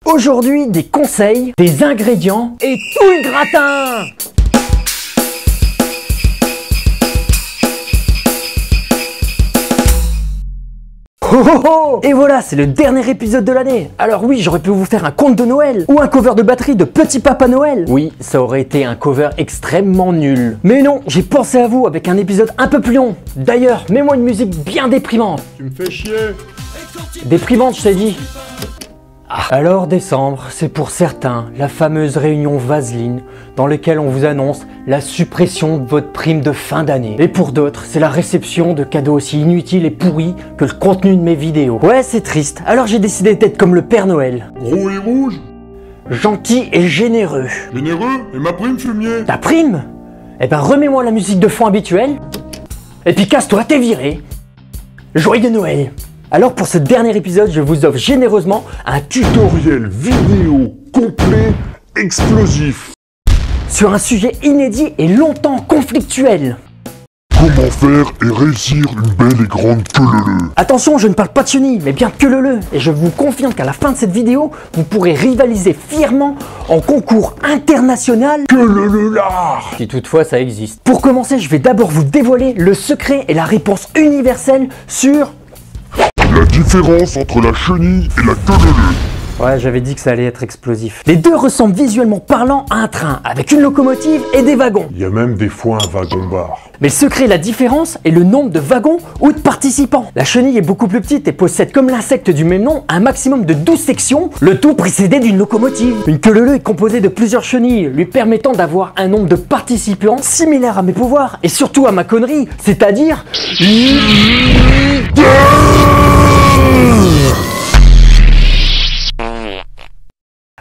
Aujourd'hui, des conseils, des ingrédients et tout le gratin. Oh oh oh! Et voilà, c'est le dernier épisode de l'année. Alors oui, j'aurais pu vous faire un conte de Noël ou un cover de batterie de Petit Papa Noël. Oui, ça aurait été un cover extrêmement nul. Mais non, j'ai pensé à vous avec un épisode un peu plus long. D'ailleurs, mets-moi une musique bien déprimante. Tu me fais chier. Déprimante, je t'ai dit. Alors décembre, c'est pour certains la fameuse réunion Vaseline dans laquelle on vous annonce la suppression de votre prime de fin d'année. Et pour d'autres, c'est la réception de cadeaux aussi inutiles et pourris que le contenu de mes vidéos. Ouais, c'est triste, alors j'ai décidé d'être comme le Père Noël. Gros et rouge. Gentil et généreux. Généreux. Et ma prime, fumier. Ta prime? Eh ben remets-moi la musique de fond habituelle. Et puis casse-toi, t'es viré. Joyeux Noël. Alors pour ce dernier épisode, je vous offre généreusement un Tutoriel vidéo complet, explosif. sur un sujet inédit et longtemps conflictuel. Comment faire et réussir une belle et grande queue-leu-leu. Attention, je ne parle pas de chenille, mais bien de queue-leu-leu. Et je vous confirme qu'à la fin de cette vidéo, vous pourrez rivaliser fièrement en concours international Queue-leu-leu-lard. si toutefois ça existe. Pour commencer, je vais d'abord vous dévoiler le secret et la réponse universelle sur... La différence entre la chenille et la queue-leu-leu. Ouais, j'avais dit que ça allait être explosif. Les deux ressemblent visuellement parlant à un train, avec une locomotive et des wagons. Il y a même des fois un wagon-bar. Mais le secret et la différence est le nombre de wagons ou de participants. La chenille est beaucoup plus petite et possède, comme l'insecte du même nom, un maximum de 12 sections, le tout précédé d'une locomotive. Une queue-leu-leu est composée de plusieurs chenilles, lui permettant d'avoir un nombre de participants similaire à mes pouvoirs et surtout à ma connerie, c'est-à-dire...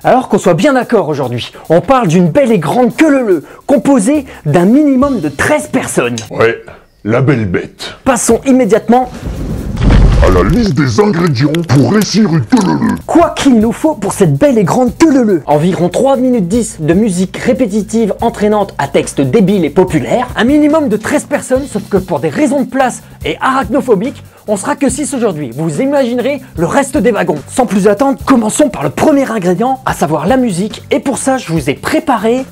Alors qu'on soit bien d'accord aujourd'hui, on parle d'une belle et grande queue-leu-leu, composée d'un minimum de 13 personnes. Ouais, la belle bête. Passons immédiatement À la liste des ingrédients pour réussir une queue-leu-leu. quoi qu'il nous faut pour cette belle et grande queue-leu-leu. Environ 3 minutes 10 de musique répétitive entraînante à texte débile et populaire, un minimum de 13 personnes, sauf que pour des raisons de place et arachnophobiques, on sera que 6 aujourd'hui. Vous imaginerez le reste des wagons. Sans plus attendre, commençons par le premier ingrédient, à savoir la musique. Et pour ça, je vous ai préparé...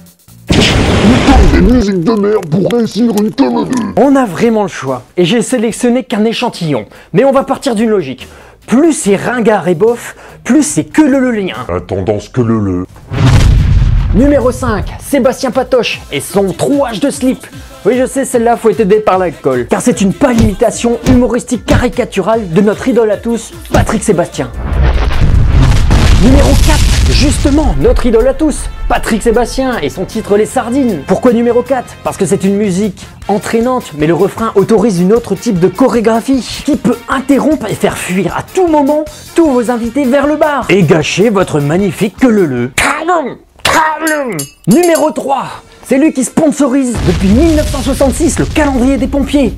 Des musiques de merde pour réussir une queue-leu-leu. On a vraiment le choix. Et j'ai sélectionné qu'un échantillon. Mais on va partir d'une logique. Plus c'est ringard et bof, plus c'est queue-leu-leu-lien. La tendance queue-leu-leu. Numéro 5, Sébastien Patoche et son trouage de slip. Oui, je sais, celle-là, faut être aidé par l'alcool. Car c'est une pâle imitation humoristique caricaturale de notre idole à tous, Patrick Sébastien. Numéro 4, justement, notre idole à tous, Patrick Sébastien et son titre Les Sardines. Pourquoi numéro 4? Parce que c'est une musique entraînante, mais le refrain autorise une autre type de chorégraphie qui peut interrompre et faire fuir à tout moment tous vos invités vers le bar et gâcher votre magnifique queue-leu-leu. Numéro 3, c'est lui qui sponsorise depuis 1966 le calendrier des pompiers.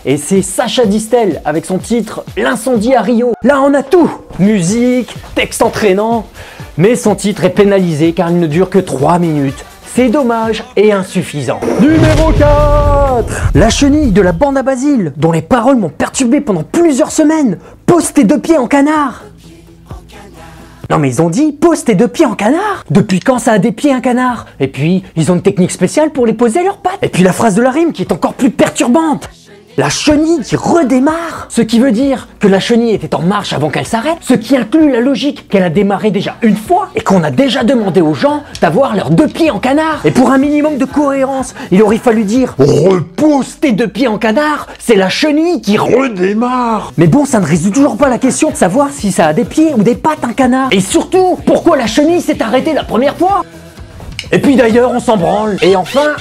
Et c'est Sacha Distel avec son titre L'incendie à Rio. Là on a tout, musique, texte entraînant, mais son titre est pénalisé car il ne dure que 3 minutes. C'est dommage et insuffisant. Numéro 4, la chenille de la bande à Basile, dont les paroles m'ont perturbé pendant plusieurs semaines. Pose tes deux pieds en canard. Non mais ils ont dit, pose tes deux pieds en canard. Depuis quand ça a des pieds un canard? Et puis, ils ont une technique spéciale pour les poser à leurs pattes. Et puis la phrase de la rime qui est encore plus perturbante. La chenille qui redémarre. Ce qui veut dire que la chenille était en marche avant qu'elle s'arrête. Ce qui inclut la logique qu'elle a démarré déjà une fois et qu'on a déjà demandé aux gens d'avoir leurs deux pieds en canard. Et pour un minimum de cohérence, il aurait fallu dire repose tes deux pieds en canard. C'est la chenille qui redémarre. Mais bon, ça ne résout toujours pas la question de savoir si ça a des pieds ou des pattes un canard. Et surtout, pourquoi la chenille s'est arrêtée la première fois? Et puis d'ailleurs, on s'en branle. Et enfin...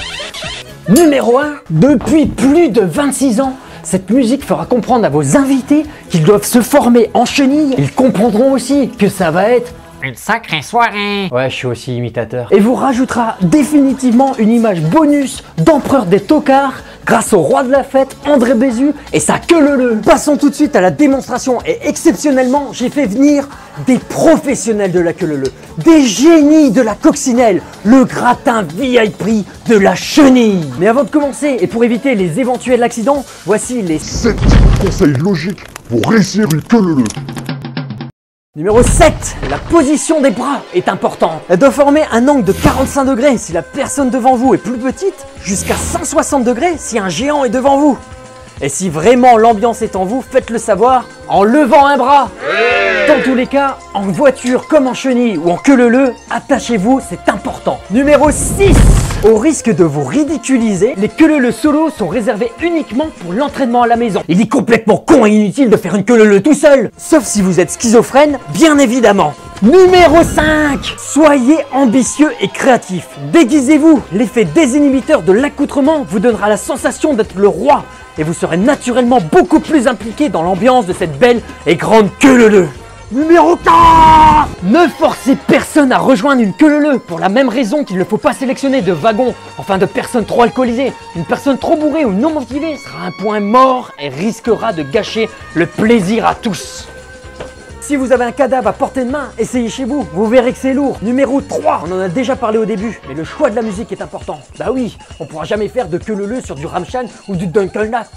Numéro 1, depuis plus de 26 ans, cette musique fera comprendre à vos invités qu'ils doivent se former en chenille. Ils comprendront aussi que ça va être une sacrée soirée. Ouais, je suis aussi imitateur. Et vous rajoutera définitivement une image bonus d'empereur des tocards grâce au roi de la fête, André Bézu et sa queue-leu-leu. Passons tout de suite à la démonstration et exceptionnellement, j'ai fait venir des professionnels de la queue-leu-leu, des génies de la coccinelle, le gratin VIP de la chenille. Mais avant de commencer et pour éviter les éventuels accidents, voici les 7 conseils logiques pour réussir une queue-leu-leu. Numéro 7, la position des bras est importante. Elle doit former un angle de 45 degrés si la personne devant vous est plus petite, jusqu'à 160 degrés si un géant est devant vous. Et si vraiment l'ambiance est en vous, faites-le savoir en levant un bras. Dans tous les cas, en voiture comme en chenille ou en queue leu, attachez-vous, c'est important. Numéro 6, au risque de vous ridiculiser, les queue leu solo sont réservés uniquement pour l'entraînement à la maison. Il est complètement con et inutile de faire une queue leu tout seul, sauf si vous êtes schizophrène, bien évidemment. Numéro 5, soyez ambitieux et créatif. Déguisez-vous, l'effet désinhibiteur de l'accoutrement vous donnera la sensation d'être le roi et vous serez naturellement beaucoup plus impliqué dans l'ambiance de cette belle et grande queue leu. Numéro 4, ne forcez personne à rejoindre une queue leu pour la même raison qu'il ne faut pas sélectionner de wagons, enfin de personnes trop alcoolisées. Une personne trop bourrée ou non motivée sera un point mort et risquera de gâcher le plaisir à tous. Si vous avez un cadavre à portée de main, essayez chez vous, vous verrez que c'est lourd. Numéro 3, on en a déjà parlé au début, mais le choix de la musique est important. Bah oui, on pourra jamais faire de queue leu sur du Rammstein ou du Dunkelnacht.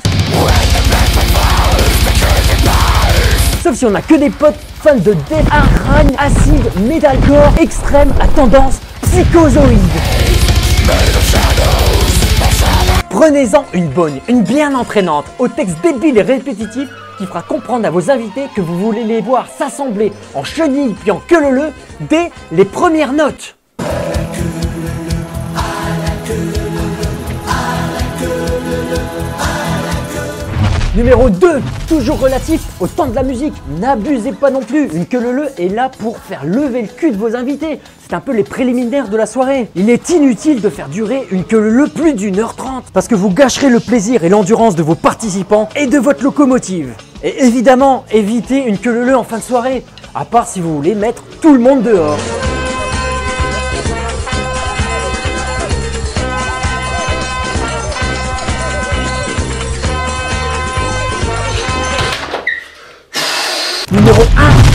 Sauf si on a que des potes fans de death, hard rock, acide, metalcore, extrême à tendance psychozoïde. Prenez-en une bonne, une bien entraînante, au texte débile et répétitif qui fera comprendre à vos invités que vous voulez les voir s'assembler en chenille puis en queue leu dès les premières notes. Numéro 2, toujours relatif au temps de la musique, n'abusez pas non plus, une queue leu est là pour faire lever le cul de vos invités, c'est un peu les préliminaires de la soirée. Il est inutile de faire durer une queue leu plus d'1h30 parce que vous gâcherez le plaisir et l'endurance de vos participants et de votre locomotive. Et évidemment, évitez une queue leu en fin de soirée, à part si vous voulez mettre tout le monde dehors. Numéro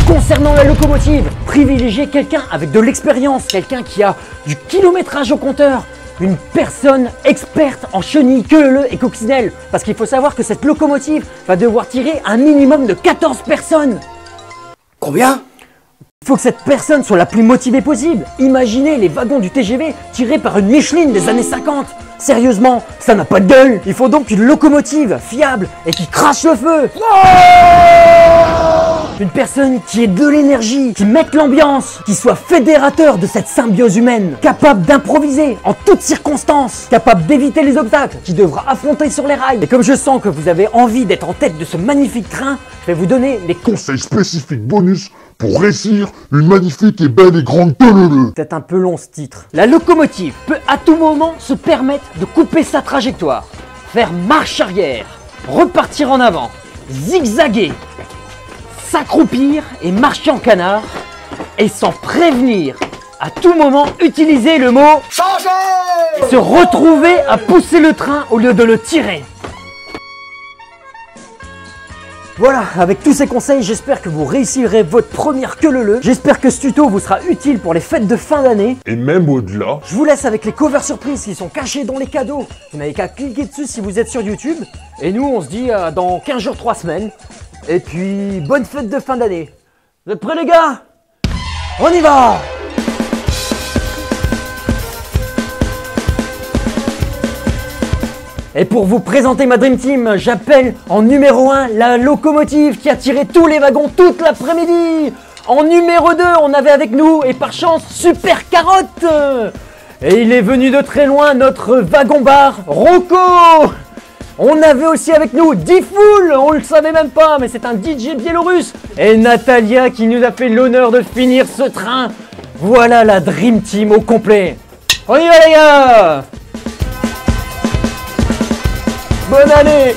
1, concernant la locomotive, privilégiez quelqu'un avec de l'expérience, quelqu'un qui a du kilométrage au compteur, une personne experte en chenille, queue leu et coccinelle, parce qu'il faut savoir que cette locomotive va devoir tirer un minimum de 14 personnes. Combien ? Il faut que cette personne soit la plus motivée possible. Imaginez les wagons du TGV tirés par une Micheline des années 50. Sérieusement, ça n'a pas de gueule. Il faut donc une locomotive fiable et qui crache le feu. Une personne qui ait de l'énergie, qui mette l'ambiance, qui soit fédérateur de cette symbiose humaine, capable d'improviser en toutes circonstances, capable d'éviter les obstacles, qui devra affronter sur les rails. Et comme je sens que vous avez envie d'être en tête de ce magnifique train, je vais vous donner les Conseils spécifiques bonus pour réussir une magnifique et belle et grande queue leu. C'est un peu long ce titre. La locomotive peut à tout moment se permettre de couper sa trajectoire, faire marche arrière, repartir en avant, zigzaguer, s'accroupir et marcher en canard, et sans prévenir, à tout moment utiliser le mot changer et se retrouver à pousser le train au lieu de le tirer. Voilà, avec tous ces conseils, j'espère que vous réussirez votre première queue leu. J'espère que ce tuto vous sera utile pour les fêtes de fin d'année. Et même au-delà. Je vous laisse avec les covers surprises qui sont cachés dans les cadeaux. Vous n'avez qu'à cliquer dessus si vous êtes sur YouTube. Et nous, on se dit dans 15 jours, 3 semaines. Et puis, bonne fête de fin d'année. Vous êtes prêts les gars? On y va! Et pour vous présenter ma Dream Team, j'appelle en numéro 1 la locomotive qui a tiré tous les wagons toute l'après-midi. En numéro 2, on avait avec nous, et par chance, Super Carotte. Et il est venu de très loin, notre wagon-bar, Rocco. On avait aussi avec nous Diffoul, on le savait même pas, mais c'est un DJ biélorusse. Et Natalia qui nous a fait l'honneur de finir ce train. Voilà la Dream Team au complet. On y va les gars! Bonne année!